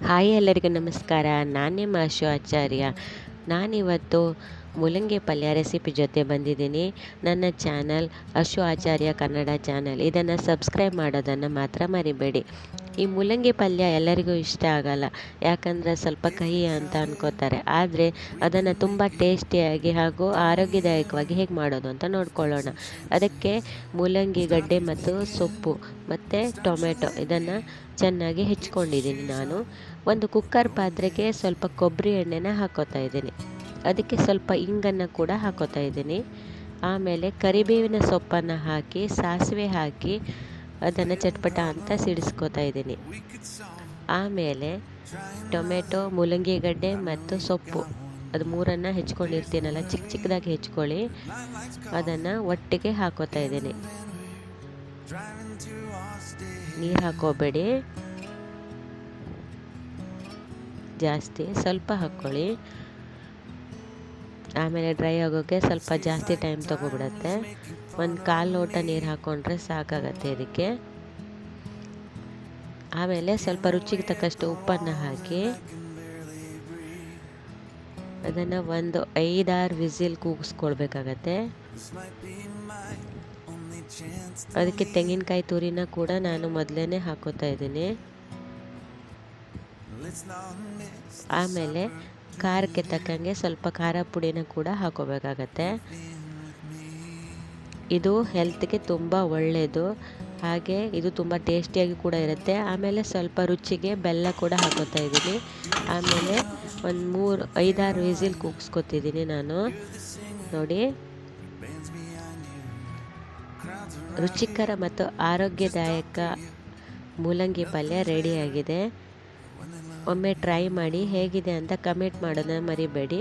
Hi ಎಲ್ಲರಿಗೂ ನಮಸ್ಕಾರ. ನಾನು ನಿಮ್ಮ ಅಶು ಆಚಾರ್ಯ. ನಾನಿವತ್ತು ಮೂಲಂಗಿ ಪಲ್ಯ ರೆಸಿಪಿ ಜೊತೆ ಬಂದಿದ್ದೀನಿ. ನನ್ನ ಚಾನಲ್ ಅಶು ಆಚಾರ್ಯ ಕನ್ನಡ ಚಾನಲ್. ಇದನ್ನು ಸಬ್ಸ್ಕ್ರೈಬ್ ಮಾಡೋದನ್ನು ಮಾತ್ರ ಮರಿಬೇಡಿ. ಈ ಮೂಲಂಗಿ ಪಲ್ಯ ಎಲ್ಲರಿಗೂ ಇಷ್ಟ ಆಗಲ್ಲ, ಯಾಕಂದರೆ ಸ್ವಲ್ಪ ಕಹಿ ಅಂತ ಅನ್ಕೋತಾರೆ. ಆದರೆ ಅದನ್ನು ತುಂಬ ಟೇಸ್ಟಿಯಾಗಿ ಹಾಗೂ ಆರೋಗ್ಯದಾಯಕವಾಗಿ ಹೇಗೆ ಮಾಡೋದು ಅಂತ ನೋಡ್ಕೊಳ್ಳೋಣ. ಅದಕ್ಕೆ ಮೂಲಂಗಿ ಗಡ್ಡೆ ಮತ್ತು ಸೊಪ್ಪು ಮತ್ತು ಟೊಮೆಟೊ ಇದನ್ನು ಚೆನ್ನಾಗಿ ಹೆಚ್ಕೊಂಡಿದ್ದೀನಿ. ನಾನು ಒಂದು ಕುಕ್ಕರ್ ಪಾತ್ರೆಗೆ ಸ್ವಲ್ಪ ಕೊಬ್ಬರಿ ಎಣ್ಣೆನ ಹಾಕೋತಾ ಇದ್ದೀನಿ. ಅದಕ್ಕೆ ಸ್ವಲ್ಪ ಇಂಗನ್ನು ಕೂಡ ಹಾಕೋತಾ ಇದ್ದೀನಿ. ಆಮೇಲೆ ಕರಿಬೇವಿನ ಸೊಪ್ಪನ್ನು ಹಾಕಿ ಸಾಸಿವೆ ಹಾಕಿ ಅದನ್ನು ಚಟ್ಪಟ ಅಂತ ಸಿಡಿಸ್ಕೋತಾ ಇದ್ದೀನಿ. ಆಮೇಲೆ ಟೊಮೆಟೊ, ಮೂಲಂಗಿ ಗಡ್ಡೆ ಮತ್ತು ಸೊಪ್ಪು ಅದು ಮೂರನ್ನು ಹೆಚ್ಕೊಂಡಿರ್ತೀನಲ್ಲ, ಚಿಕ್ಕ ಚಿಕ್ಕದಾಗಿ ಹೆಚ್ಕೊಳ್ಳಿ. ಅದನ್ನು ಒಟ್ಟಿಗೆ ಹಾಕೋತಾ ಇದ್ದೀನಿ. ನೀರು ಹಾಕೋಬೇಡಿ ಜಾಸ್ತಿ, ಸ್ವಲ್ಪ ಹಾಕ್ಕೊಳ್ಳಿ. ಆಮೇಲೆ ಡ್ರೈ ಆಗೋಕ್ಕೆ ಸ್ವಲ್ಪ ಜಾಸ್ತಿ ಟೈಮ್ ತೊಗೊಬಿಡತ್ತೆ. ಒಂದು ಕಾಲು ಲೋಟ ನೀರು ಹಾಕ್ಕೊಂಡ್ರೆ ಸಾಕಾಗತ್ತೆ ಇದಕ್ಕೆ. ಆಮೇಲೆ ಸ್ವಲ್ಪ ರುಚಿಗೆ ತಕ್ಕಷ್ಟು ಉಪ್ಪನ್ನು ಹಾಕಿ ಅದನ್ನು ಒಂದು 5-6 ವಿಸಿಲ್ ಕೂಗಿಸ್ಕೊಳ್ಬೇಕಾಗತ್ತೆ. ಅದಕ್ಕೆ ತೆಂಗಿನಕಾಯಿ ತುರಿನ ಕೂಡ ನಾನು ಮೊದಲೇ ಹಾಕೋತಾ ಇದ್ದೀನಿ. ಆಮೇಲೆ ಖಾರಕ್ಕೆ ತಕ್ಕಂಗೆ ಸ್ವಲ್ಪ ಖಾರ ಪುಡಿನ ಕೂಡ ಹಾಕೋಬೇಕಾಗತ್ತೆ. ಇದು ಹೆಲ್ತ್ಗೆ ತುಂಬ ಒಳ್ಳೆಯದು, ಹಾಗೆ ಇದು ತುಂಬ ಟೇಸ್ಟಿಯಾಗಿ ಕೂಡ ಇರುತ್ತೆ. ಆಮೇಲೆ ಸ್ವಲ್ಪ ರುಚಿಗೆ ಬೆಲ್ಲ ಕೂಡ ಹಾಕೋತಾ ಇದ್ದೀನಿ. ಆಮೇಲೆ ಒಂದು 5-6 ವಿಸಿಲ್ ಕೂಗಿಸ್ಕೊತಿದ್ದೀನಿ ನಾನು. ನೋಡಿ, ರುಚಿಕರ ಮತ್ತು ಆರೋಗ್ಯದಾಯಕ ಮೂಲಂಗಿ ಪಲ್ಯ ರೆಡಿಯಾಗಿದೆ. ಒಮ್ಮೆ ಟ್ರೈ ಮಾಡಿ, ಹೇಗಿದೆ ಅಂತ ಕಮೆಂಟ್ ಮಾಡೋದನ್ನ ಮರಿಬೇಡಿ.